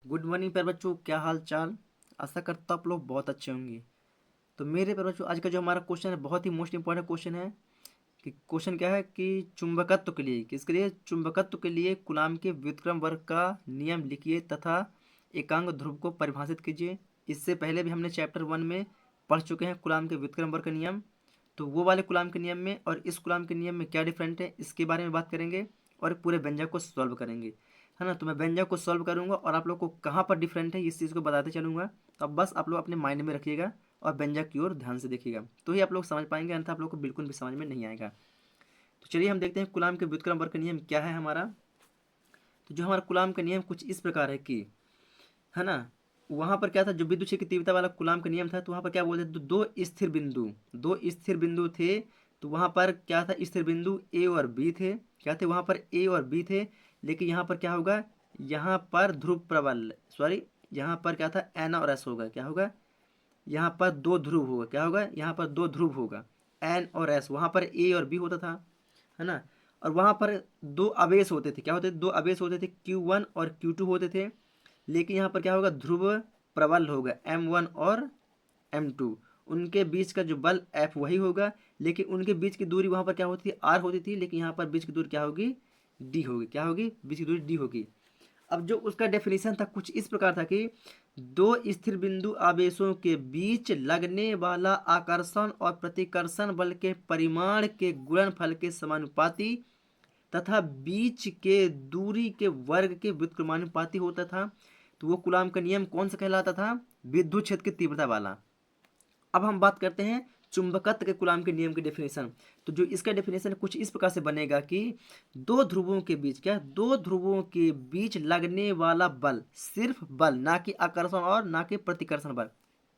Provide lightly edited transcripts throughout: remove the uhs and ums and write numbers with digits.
Good morning प्यारे बच्चों, क्या हाल चाल। आशा करता हूँ आप लोग बहुत अच्छे होंगे। तो मेरे प्यारे बच्चों, आज का जो हमारा क्वेश्चन है बहुत ही मोस्ट इंपॉर्टेंट क्वेश्चन है। कि क्वेश्चन क्या है कि चुंबकत्व के लिए, किसके लिए, चुंबकत्व के लिए कूलाम के व्युत्क्रम वर्ग का नियम लिखिए तथा एकांक ध्रुव को परिभाषित कीजिए। इससे पहले भी हमने चैप्टर 1 में पढ़ चुके हैं कूलाम के व्युत्क्रम वर्ग का नियम। तो वो वाले कूलाम के नियम में और इस कूलाम के नियम में क्या डिफरेंट है, इसके बारे में बात करेंगे और पूरे व्यंजक को सॉल्व करेंगे, है ना। तो मैं व्यंजक को सॉल्व करूंगा और आप लोग को कहाँ पर डिफरेंट है इस चीज़ को बताते चलूंगा। तो अब बस आप लोग अपने माइंड में रखिएगा और व्यंजक की ओर ध्यान से देखिएगा, तो ही आप लोग समझ पाएंगे, अन्यथा आप लोग को बिल्कुल भी समझ में नहीं आएगा। तो चलिए हम देखते हैं कूलाम के व्युत्क्रम वर्ग का नियम क्या है हमारा। तो जो हमारा कूलाम का नियम कुछ इस प्रकार है कि, है ना, वहां पर क्या था, जो विद्युत क्षेत्र की तीव्रता वाला कूलाम का नियम था, तो वहां पर क्या बोलते थे, दो स्थिर बिंदु थे। तो वहां पर क्या था, स्थिर बिंदु ए और बी थे। क्या थे वहां पर, ए और बी थे। लेकिन यहाँ पर क्या होगा, यहाँ पर ध्रुव प्रबल, सॉरी, यहाँ पर क्या था, एन और एस होगा। क्या होगा, यहाँ पर दो ध्रुव होगा। क्या होगा, यहाँ पर दो ध्रुव होगा, एन और एस। वहां पर ए और बी होता था, है ना। और वहां पर दो आवेश होते थे। क्या होते थे, दो आवेश होते थे, Q1 और Q2 होते थे। लेकिन यहाँ पर क्या होगा, ध्रुव प्रबल होगा, M1 और M2। उनके बीच का जो बल F वही होगा। लेकिन उनके बीच की दूरी वहां पर क्या होती थी, R होती थी। लेकिन यहाँ पर बीच की दूरी क्या होगी, D होगी। क्या होगी, बीच की दूरी D होगी। अब जो उसका डेफिनेशन था कुछ इस प्रकार था कि दो स्थिर बिंदु आवेशों के बीच लगने वाला आकर्षण और प्रतिकर्षण बल के परिमाण के गुणनफल के समानुपाती तथा बीच के दूरी के वर्ग के व्युत्क्रमानुपाती होता था। तो वो कूलाम का नियम कौन सा कहलाता था, विद्युत क्षेत्र की तीव्रता वाला। अब हम बात करते हैं चुंबकत्व के कूलाम के नियम की डेफिनेशन। तो जो इसका डेफिनेशन कुछ इस प्रकार से बनेगा कि दो ध्रुवों के बीच, क्या, दो ध्रुवों के बीच लगने वाला बल, सिर्फ बल, ना कि आकर्षण और ना कि प्रतिकर्षण बल,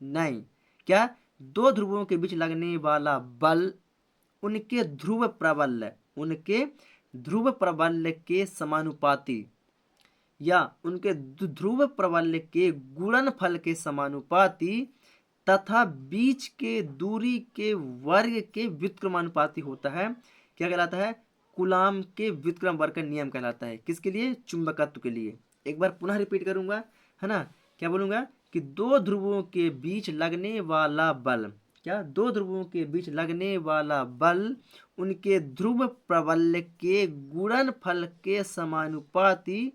नहीं, क्या, दो ध्रुवों के बीच लगने वाला बल उनके ध्रुव प्रबल के समानुपाती या उनके ध्रुव प्रबल के गुणनफल के समानुपाती तथा बीच के दूरी के वर्ग के व्युत्क्रमानुपाती होता है। क्या कहलाता है, कूलाम के व्युत्क्रम वर्ग का नियम कहलाता है। किसके लिए, चुंबकत्व के लिए। एक बार पुनः रिपीट करूंगा, है ना। क्या बोलूंगा कि दो ध्रुवों के बीच लगने वाला बल, क्या, दो ध्रुवों के बीच लगने वाला बल उनके ध्रुव प्रबल के गुणनफल के समानुपाती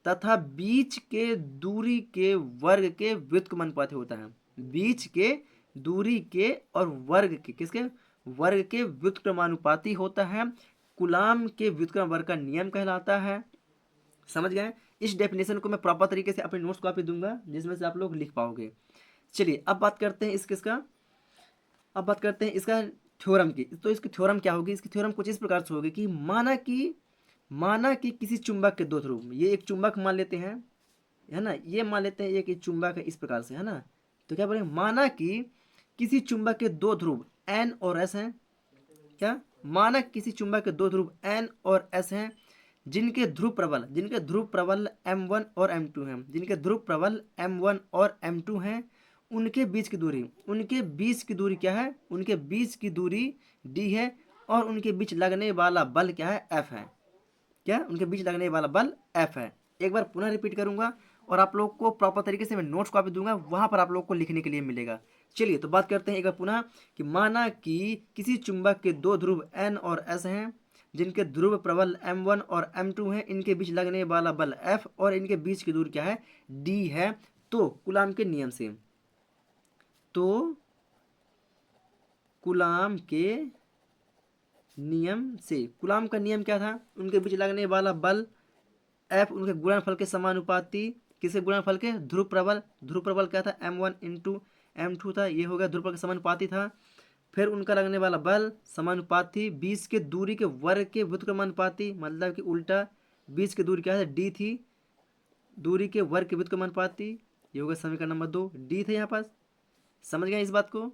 तथा बीच के दूरी के वर्ग के व्युत्क्रमानुपाती होता है। बीच के, दूरी के और वर्ग के, किसके, वर्ग के व्युत्क्रमानुपाती होता है। कूलाम के व्युत्क्रम वर्ग का नियम कहलाता है। समझ गए। इस डेफिनेशन को मैं प्रॉपर तरीके से अपने नोट्स कॉपी दूंगा जिसमें से आप लोग लिख पाओगे। चलिए अब बात करते हैं इसका, अब बात करते हैं इसका थ्योरम की। तो इसकी थ्योरम क्या होगी, इसकी थ्योरम कुछ इस प्रकार से होगी कि माना कि किसी चुंबक के दो ध्रुव, ये एक चुंबक मान लेते हैं, है ना, ये मान लेते हैं एक चुंबक है, इस प्रकार से, है ना। तो क्या बोलेंगे, माना कि किसी चुंबक के दो ध्रुव एन और एस हैं। क्या, माना किसी चुंबक के दो ध्रुव एन और एस हैं जिनके ध्रुव प्रबल M1 और M2 हैं, जिनके ध्रुव प्रबल M1 और M2 हैं। उनके बीच की दूरी क्या है, उनके बीच की दूरी D है। और उनके बीच लगने वाला बल क्या है, F है। क्या, उनके बीच लगने वाला बल F है। एक बार पुनः रिपीट करूंगा और आप लोग को प्रॉपर तरीके से मैं नोट्स कॉपी दूंगा, वहां पर आप लोग को लिखने के लिए मिलेगा। चलिए तो बात करते हैं एक बार पुनः कि माना कि किसी चुंबक के दो ध्रुव N और S हैं, जिनके ध्रुव प्रबल M1 और M2 हैं। इनके बीच लगने वाला बल F और इनके बीच की दूरी क्या है, D है। तो कूलाम के नियम से, तो कूलाम के नियम से, कूलाम का नियम क्या था, उनके बीच लगने वाला बल F उनके गुणनफल के समानुपाती, किसे गुणनफल के, ध्रुव प्रबल क्या था, M1 इंटू M2 था, ये हो गया ध्रुव प्रबल के समानुपाती था। फिर उनका लगने वाला बल समानुपाती बीच के दूरी के वर्ग के व्युत्क्रमानुपाती, मतलब कि उल्टा, बीच की दूरी क्या है, D थी, दूरी के वर्ग के व्युत्क्रमानुपाती। ये होगा समीकरण नंबर 2, D थे यहाँ पास। समझ गए इस बात को।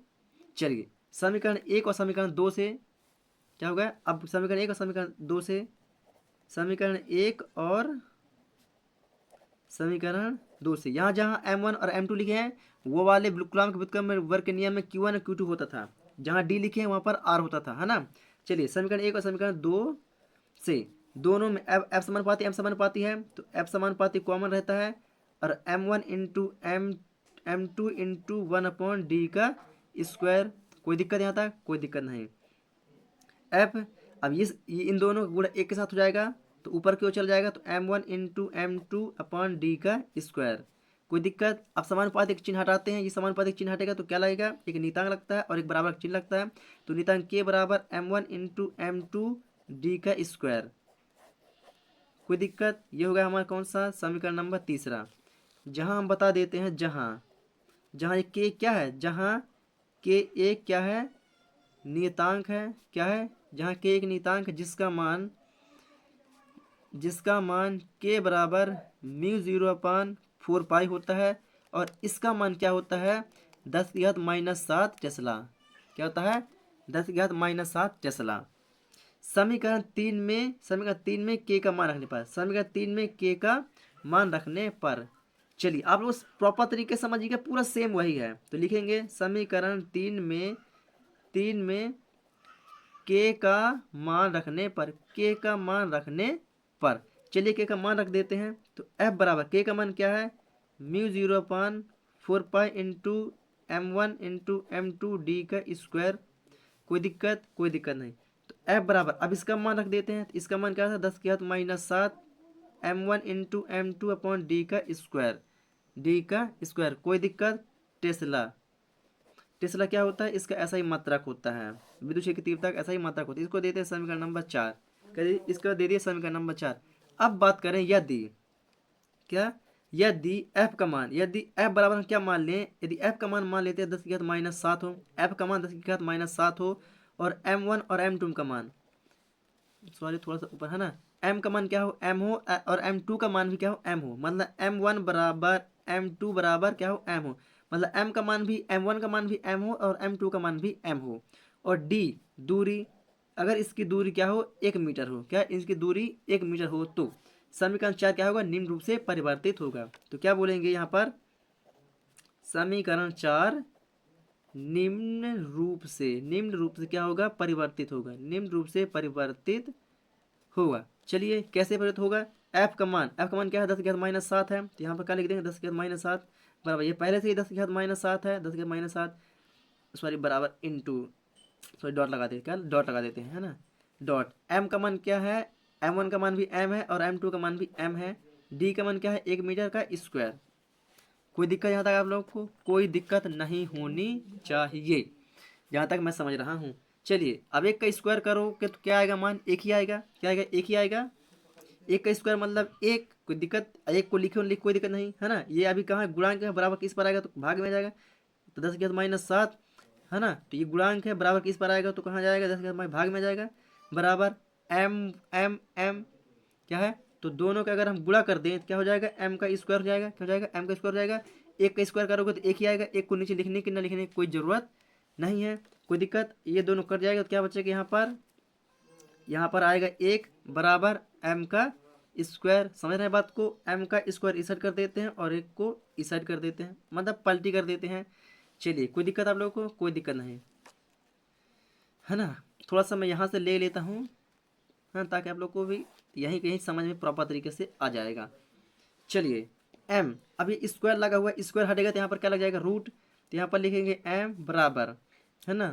चलिए समीकरण 1 और समीकरण 2 से क्या होगा, अब समीकरण 1 और समीकरण 2 से, समीकरण 1 और समीकरण 2 से, यहाँ जहाँ M1 और M2 लिखे हैं वो वाले कूलाम के व्युत्क्रम वर्ग के नियम में Q1 और Q2 होता था। जहाँ D लिखे हैं वहाँ पर R होता था, है ना। चलिए समीकरण 1 और समीकरण 2 से, दोनों में F समानुपाती M समानुपाती है, तो F समानुपाती कॉमन रहता है। और m1 into m2 into 1/d का स्क्वायर। कोई दिक्कत यहाँ तक? कोई दिक्कत नहीं। f अब ये इन दोनों का गुणा एक के साथ हो जाएगा तो ऊपर की ओर चल जाएगा, तो m1 इंटू m2/d का स्क्वायर। कोई दिक्कत? अब समानुपातिक चिन्ह हटाते हैं, ये समानुपातिक चिन्ह हटेगा तो क्या लगेगा? एक नीतांक लगता है और एक बराबर चिन्ह लगता है, तो नीतांक के बराबर m1 इंटू m2d का स्क्वायर। कोई दिक्कत? ये हो गया हमारा कौन सा समीकरण नंबर तीसरा। जहां हम बता देते हैं जहां जहां के क्या है, जहां के एक क्या है? नियतांक है। क्या है? जहां के एक नियतांक जिसका मान के बराबर μ0/4 पाई होता है, और इसका मान क्या होता है? 10⁻⁻7 टेस्ला। क्या होता है? 10⁻⁻7 टेस्ला। समीकरण तीन में के का मान रखने पर चलिए आप लोग प्रॉपर तरीके से समझिएगा, पूरा सेम वही है। तो लिखेंगे समीकरण तीन में के का मान रखने पर चलिए के का मान रख देते हैं। तो f बराबर के का मान क्या है? μ0/4 इंटू m1 इंटू m2d का स्क्वायर। कोई दिक्कत? कोई दिक्कत नहीं। तो f बराबर, अब इसका मान रख देते हैं, तो इसका मान क्या था? 10⁻⁻7 m1 इंटू m2/d का स्क्वायर। कोई दिक्कत? टेस्ला क्या होता है? इसका ऐसा ही मात्रक होता है, विद्युत क्षेत्र की तीव्रता का ऐसा ही मात्रक होता है। इसको देते हैं समीकरण नंबर 4। इसको दे दिए समीकरण नंबर 4। अब बात करें यदि f का मान, यदि f बराबर हम क्या मान लें? यदि f का मान मान लेते हैं 10⁻⁻7 हो, f का मान 10⁻⁻7 हो, और m1 और m2 का मान, सॉरी थोड़ा सा ऊपर है ना, m का मान क्या हो? m हो, और m2 का मान भी क्या हो? m हो। मतलब m1 बराबर m2 बराबर क्या हो? m हो। मतलब m का मान भी, m1 का मान भी m हो, और m2 का मान भी m हो। और d दूरी, अगर इसकी दूरी क्या हो? 1 मीटर हो। क्या? इसकी दूरी 1 मीटर हो, तो समीकरण 4 क्या होगा? निम्न रूप से परिवर्तित होगा। तो क्या बोलेंगे यहाँ पर? समीकरण 4 निम्न रूप से क्या होगा? परिवर्तित होगा। निम्न रूप से परिवर्तित होगा। चलिए कैसे परिवर्तित होगा? f का मान क्या है? 10⁻⁻7 है, तो यहाँ पर क्या लिख देंगे? 10⁻⁻7 बराबर, ये पहले से ही 10⁻⁻7 है, 10⁻⁻7 सॉरी बराबर इंटू, सॉरी डॉट लगा देते, क्या डॉट लगा देते हैं, है ना, डॉट। m का मान क्या है? m1 का मान भी m है, और m2 का मान भी m है। d का मान क्या है? 1 मीटर का स्क्वायर। कोई दिक्कत यहाँ तक आप लोग को? कोई दिक्कत नहीं होनी चाहिए, जहाँ तक मैं समझ रहा हूँ। चलिए अब एक का स्क्वायर करोगे तो क्या आएगा? मान एक ही आएगा। क्या आएगा? एक ही आएगा। एक का स्क्वायर मतलब एक। कोई दिक्कत? एक को लिख कोई दिक्कत नहीं, है ना। ये अभी कहाँ गुणांक है, बराबर किस पर आएगा? तो भाग में जाएगा, तो 10⁻⁻7 है ना। तो ये गुणांक है, बराबर किस पर आएगा? तो कहाँ जाएगा? 10 भाग में जाएगा, बराबर m क्या है? तो दोनों का अगर हम गुणा कर दें तो क्या हो जाएगा? m का स्क्वायर हो जाएगा। क्या हो जाएगा? m का स्क्वायर हो जाएगा। एक का स्क्वायर करोगे तो एक ही आएगा। एक को नीचे लिखने की ना लिखने की कोई ज़रूरत नहीं है। कोई दिक्कत? ये दोनों कट जाएगा तो क्या बचेगा यहाँ पर आएगा एक बराबर m का स्क्वायर। समझ रहे हैं बात को? m का स्क्वायर इस साइड कर देते हैं और एक को इस साइड कर देते हैं, मतलब पलटी कर देते हैं। चलिए कोई दिक्कत आप लोगों को? कोई दिक्कत नहीं, है ना। थोड़ा सा मैं यहाँ से ले लेता हूँ, हाँ, ताकि आप लोग को भी यहीं कहीं समझ में प्रॉपर तरीके से आ जाएगा। चलिए m, अब ये स्क्वायर लगा हुआ है, स्क्वायर हटेगा तो यहाँ पर क्या लग जाएगा? रूट। तो यहाँ पर लिखेंगे m बराबर, है ना,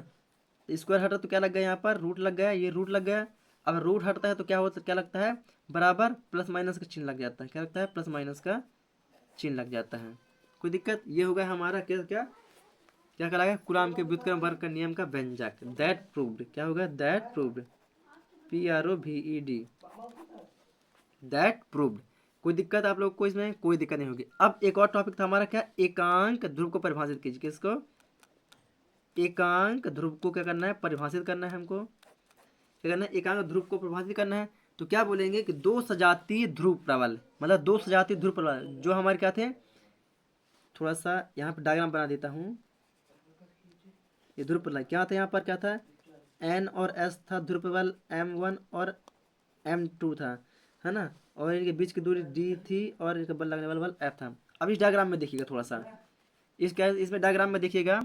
तो स्क्वायर हटा तो क्या लग गया? यहाँ पर रूट लग गया, ये रूट लग गया। अब रूट हटता है तो क्या होता, क्या लगता है? बराबर प्लस माइनस का चिन्ह लग जाता है। क्या लगता है? प्लस माइनस का चिन्ह लग जाता है। कोई दिक्कत? ये होगा हमारा क्या क्या क्या कहलाएगा? कूलॉम के व्युत्क्रम वर्ग का नियम का व्यंजक। That proved. क्या होगा? That proved, PROVED, that proved. कोई दिक्कत आप लोग को इसमें? कोई दिक्कत नहीं होगी। अब एक और टॉपिक था हमारा, क्या? एकांक ध्रुव को परिभाषित कीजिए। किसको? एकांक ध्रुव को क्या करना है? परिभाषित करना है हमको। क्या करना है? एकांक ध्रुव को परिभाषित करना है। तो क्या बोलेंगे कि दो सजातीय ध्रुव प्रबल, मतलब दो सजातीय ध्रुव प्रबल जो हमारे क्या थे, थोड़ा सा यहाँ पर डायग्राम बना देता हूँ। ये ध्रुव प्रबल क्या था? यहाँ पर क्या था? N और S था ध्रुव प्रबल, M1 और M2 था, है ना, और इनके बीच की दूरी D थी, और इनका बल लगने वाला बल F था। अब इस डायग्राम में देखिएगा थोड़ा सा, इसमें डायग्राम में देखिएगा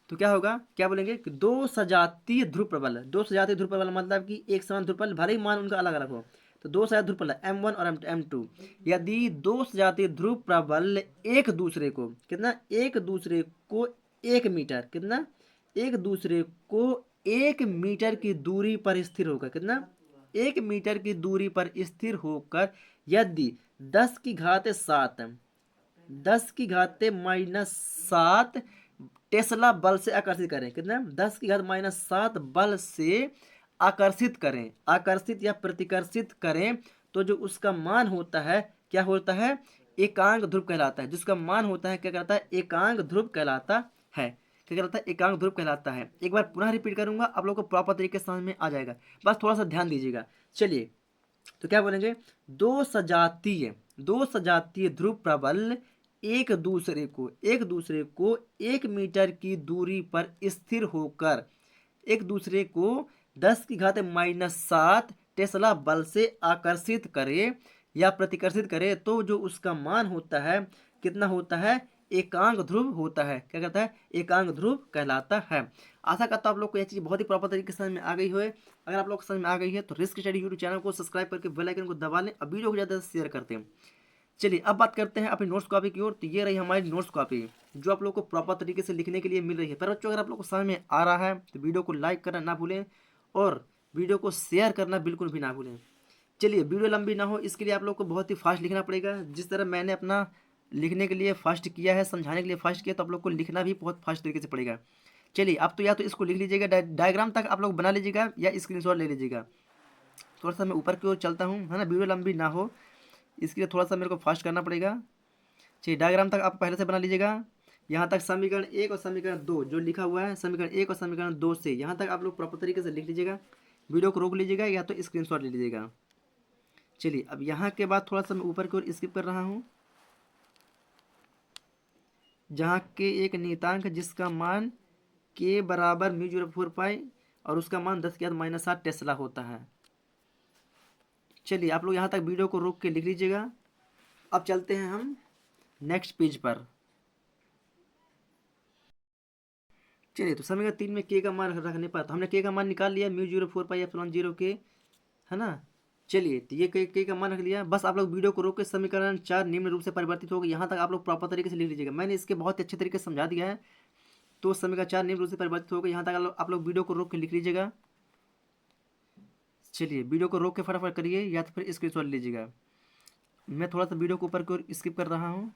तो क्या होगा? क्या बोलेंगे कि दो सजातीय ध्रुव प्रबल, दो सजातीय ध्रुव प्रबल मतलब कि एक समान ध्रुव प्रबल, भले ही मान उनका अलग अलग हो, तो दो सजातीय ध्रुव प्रबल M1 और M2, यदि दो सजातीय ध्रुव प्रबल एक दूसरे को कितना, एक दूसरे को 1 मीटर, कितना, एक दूसरे को 1 मीटर की दूरी पर स्थिर होकर, कितना, 1 मीटर की दूरी पर स्थिर होकर यदि 10⁻7 10⁻⁻7 टेस्ला बल से आकर्षित करें, कितना, 10⁻⁻7 बल से आकर्षित करें, आकर्षित या प्रतिकर्षित करें, तो जो उसका मान होता है क्या होता है, एकांक ध्रुव कहलाता है। जिसका मान होता है क्या कहलाता है, एकांक ध्रुव कहलाता है। क्या कहलाता है, एकांक ध्रुव कहलाता है। एक बार पुनः रिपीट करूंगा, आप लोगों को प्रॉपर तरीके से समझ में आ जाएगा, बस थोड़ा सा ध्यान दीजिएगा। चलिए तो क्या बोलेंगे, दो सजातीय ध्रुव प्रबल एक दूसरे को 1 मीटर की दूरी पर स्थिर होकर एक दूसरे को 10⁻⁻7 टेस्ला बल से आकर्षित करे या प्रतिकर्षित करे, तो जो उसका मान होता है कितना होता है, एकांक ध्रुव होता है। क्या कहता है, एकांक ध्रुव कहलाता है। आशा करता हूं आप लोग को यह चीज़ बहुत ही प्रॉपर तरीके से समझ में आ गई हो। अगर आप लोग को समझ में आ गई है तो रिस्क स्टडी यूट्यूब चैनल को सब्सक्राइब करके बेल आइकन को दबा लें और वीडियो को ज़्यादा शेयर करते हैं। चलिए अब बात करते हैं अपनी नोट्स कॉपी की ओर। तो ये रही हमारी नोट्स कॉपी जो आप लोग को प्रॉपर तरीके से लिखने के लिए मिल रही है। पर बच्चों अगर आप लोग को समझ में आ रहा है तो वीडियो को लाइक करना ना भूलें और वीडियो को शेयर करना बिल्कुल भी ना भूलें। चलिए वीडियो लंबी ना हो इसके लिए आप लोग को बहुत ही फास्ट लिखना पड़ेगा। जिस तरह मैंने अपना लिखने के लिए फास्ट किया है, समझाने के लिए फास्ट किया, तो आप लोग को लिखना भी बहुत फास्ट तरीके से पड़ेगा। चलिए अब तो या तो इसको लिख लीजिएगा, डायग्राम तक आप लोग बना लीजिएगा या स्क्रीनशॉट ले लीजिएगा। थोड़ा सा मैं ऊपर की ओर चलता हूँ, है ना, वीडियो लंबी ना हो इसके लिए थोड़ा सा मेरे को फास्ट करना पड़ेगा। चलिए डायग्राम तक आप पहले से बना लीजिएगा। यहाँ तक समीकरण 1 और समीकरण 2 जो लिखा हुआ है, समीकरण 1 और समीकरण 2 से यहाँ तक आप लोग प्रॉपर तरीके से लिख लीजिएगा। वीडियो को रोक लीजिएगा या तो स्क्रीनशॉट ले लीजिएगा। चलिए अब यहाँ के बाद थोड़ा सा मैं ऊपर की ओर स्किप कर रहा हूँ, जहाँ के एक नियतांक जिसका मान के बराबर μ/4π और उसका मान 10⁻⁻7 टेस्ला होता है। चलिए आप लोग यहाँ तक वीडियो को रोक के लिख लीजिएगा। अब चलते हैं हम नेक्स्ट पेज पर। चलिए तो समीकरण 3 में के का मान रखने पर तो हमने के का मान निकाल लिया μ/4πε0 के, है ना। चलिए तो ये के का मान रख लिया। बस आप लोग वीडियो को रोक के समीकरण 4 निम्न रूप से परिवर्तित होगा यहाँ तक आप लोग प्रॉपर तरीके से लिख लीजिएगा। मैंने इसके बहुत अच्छे तरीके से समझा दिया है। तो समीकरण 4 निम्न रूप से परिवर्तित होगा यहाँ तक आप लोग वीडियो को रोक के लिख लीजिएगा। चलिए वीडियो को रोक के फटाफट करिए या तो फिर स्क्रीनशॉट लीजिएगा। मैं थोड़ा सा वीडियो को ऊपर की ओर स्किप कर रहा हूँ।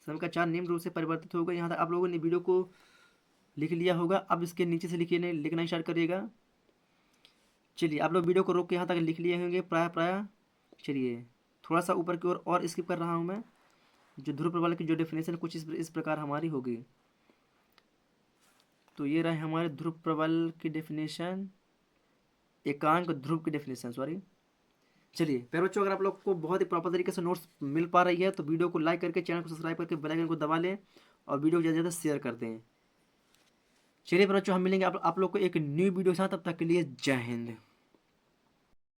समीकरण 4 निम्न रूप से परिवर्तित होगा यहाँ तक आप लोगों ने वीडियो को लिख लिया होगा। अब इसके नीचे से लिखिए, लिखना स्टार्ट करिएगा। चलिए आप लोग वीडियो को रोक के यहाँ तक लिख लिए होंगे प्राय। चलिए थोड़ा सा ऊपर की ओर और स्किप कर रहा हूँ मैं। जो ध्रुव प्रबल की जो डेफिनेशन कुछ इस प्रकार हमारी होगी। तो ये रहे हमारे ध्रुव प्रबल की डेफिनेशन, एकांक ध्रुव की डेफिनेशन, सॉरी। चलिए प्यारे बच्चों अगर आप लोग को बहुत ही प्रॉपर तरीके से नोट्स मिल पा रही है तो वीडियो को लाइक करके चैनल को सब्सक्राइब करके बेल आइकन को दबा लें और वीडियो को ज़्यादा से ज़्यादा शेयर कर दें। चलिए प्यारे बच्चों हम मिलेंगे आप लोग को एक न्यू वीडियो के साथ। तब तक के लिए जय हिंद।